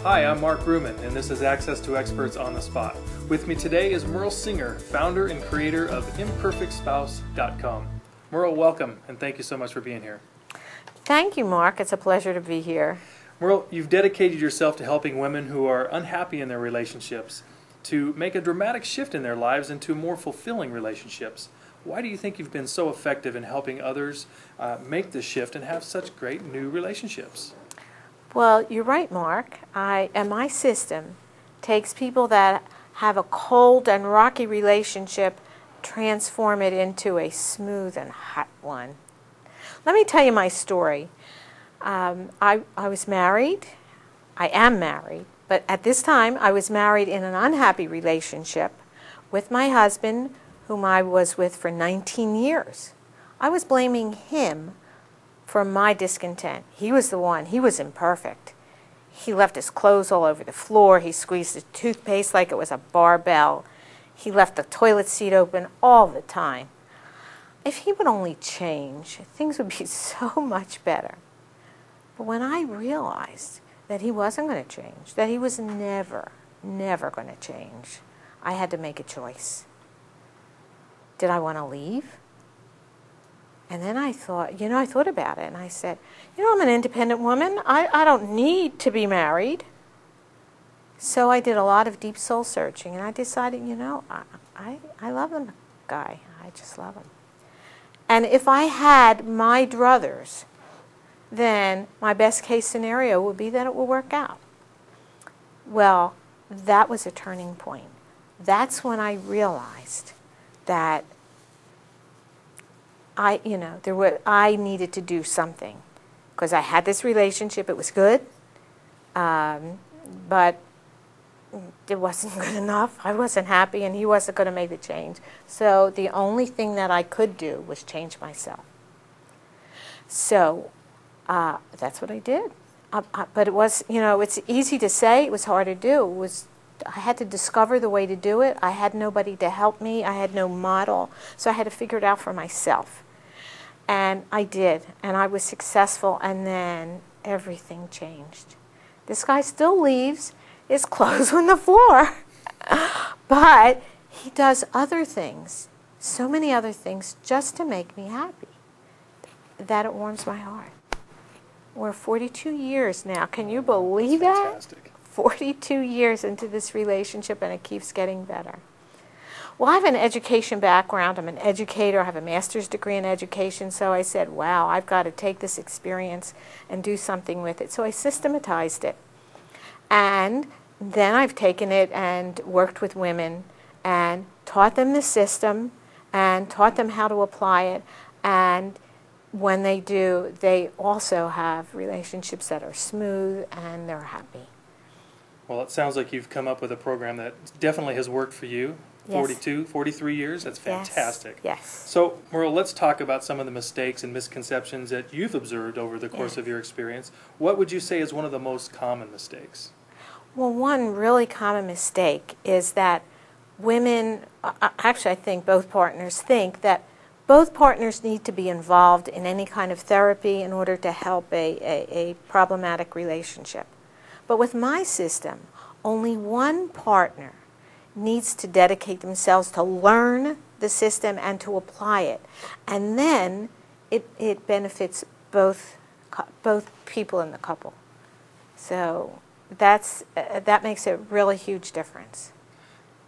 Hi, I'm Mark Ruman, and this is Access to Experts on the Spot. With me today is Merle Singer, founder and creator of ImperfectSpouse.com. Merle, welcome, and thank you so much for being here. Thank you, Mark. It's a pleasure to be here. Merle, you've dedicated yourself to helping women who are unhappy in their relationships to make a dramatic shift in their lives into more fulfilling relationships. Why do you think you've been so effective in helping others make this shift and have such great new relationships? Well, you're right, Mark. And my system takes people that have a cold and rocky relationship, transform it into a smooth and hot one. Let me tell you my story. I was married. I am married. But at this time, I was married in an unhappy relationship with my husband, whom I was with for 19 years. I was blaming him for my discontent. He was the one. He was imperfect. He left his clothes all over the floor. He squeezed his toothpaste like it was a barbell. He left the toilet seat open all the time. If he would only change, things would be so much better. But when I realized that he wasn't going to change, that he was never going to change, I had to make a choice. Did I want to leave? And then I thought, I thought about it, and I said, I'm an independent woman. I don't need to be married. So I did a lot of deep soul searching, and I decided, I love the guy. I just love him. And if I had my druthers, then my best case scenario would be that it will work out. Well, that was a turning point. That's when I realized that I needed to do something, because I had this relationship. It was good, but it wasn't good enough. I wasn't happy, and he wasn't going to make the change. So the only thing that I could do was change myself. So that's what I did. But it was, it's easy to say. It was hard to do. I had to discover the way to do it. I had nobody to help me. I had no model. So I had to figure it out for myself. And I did. And I was successful. And then everything changed. This guy still leaves his clothes on the floor. But he does other things, so many other things, just to make me happy, that it warms my heart. We're 42 years now. Can you believe that? Fantastic. 42 years into this relationship, and it keeps getting better. Well, I have an education background. I'm an educator. I have a master's degree in education. So I said, wow, I've got to take this experience and do something with it. So I systematized it. And then I've taken it and worked with women and taught them the system and taught them how to apply it. And when they do, they also have relationships that are smooth and they're happy. Well, it sounds like you've come up with a program that definitely has worked for you. Yes. 43 years, that's fantastic. Yes. So, Merle, let's talk about some of the mistakes and misconceptions that you've observed over the course of your experience. What would you say is one of the most common mistakes? Well, one really common mistake is that women, actually I think both partners think that both partners need to be involved in any kind of therapy in order to help a problematic relationship. But with my system, only one partner needs to dedicate themselves to learn the system and to apply it. And then it benefits both people in the couple. So that makes a really huge difference.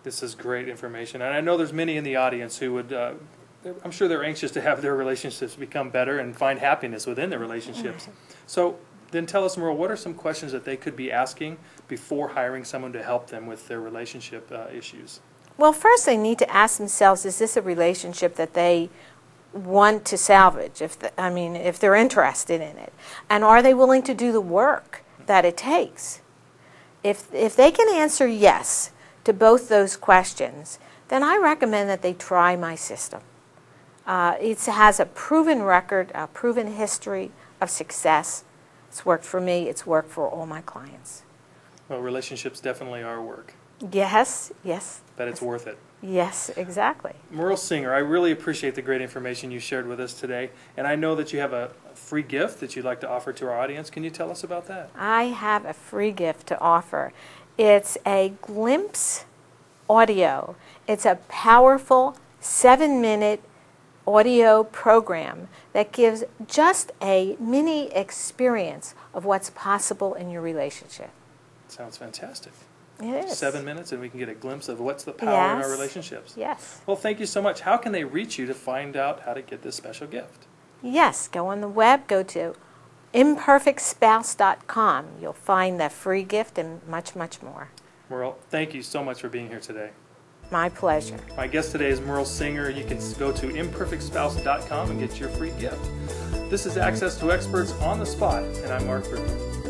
This is great information. And I know there's many in the audience who would, I'm sure they're anxious to have their relationships become better and find happiness within their relationships. So then tell us, Merle, what are some questions that they could be asking before hiring someone to help them with their relationship issues? Well, first they need to ask themselves, is this a relationship that they want to salvage, if they're interested in it? And are they willing to do the work that it takes? If they can answer yes to both those questions, then I recommend that they try my system. It has a proven record, a proven history of success. It's worked for me. It's worked for all my clients. Well, relationships definitely are work. Yes, yes. But it's worth it. Yes, exactly. Merle Singer, I really appreciate the great information you shared with us today. And I know that you have a free gift that you'd like to offer to our audience. Can you tell us about that? I have a free gift to offer. It's a Glimpse audio. It's a powerful 7-minute audio program that gives just a mini experience of what's possible in your relationship. Sounds fantastic. It is. 7 minutes and we can get a glimpse of what's the power in our Yes. relationships. Yes. Well, thank you so much. How can they reach you to find out how to get this special gift? Yes, go on the web, go to imperfectspouse.com. You'll find the free gift and much, much more. Merle, thank you so much for being here today. My pleasure. My guest today is Merle Singer. You can go to imperfectspouse.com and get your free gift. This is Access to Experts on the Spot, and I'm Mark Bergen.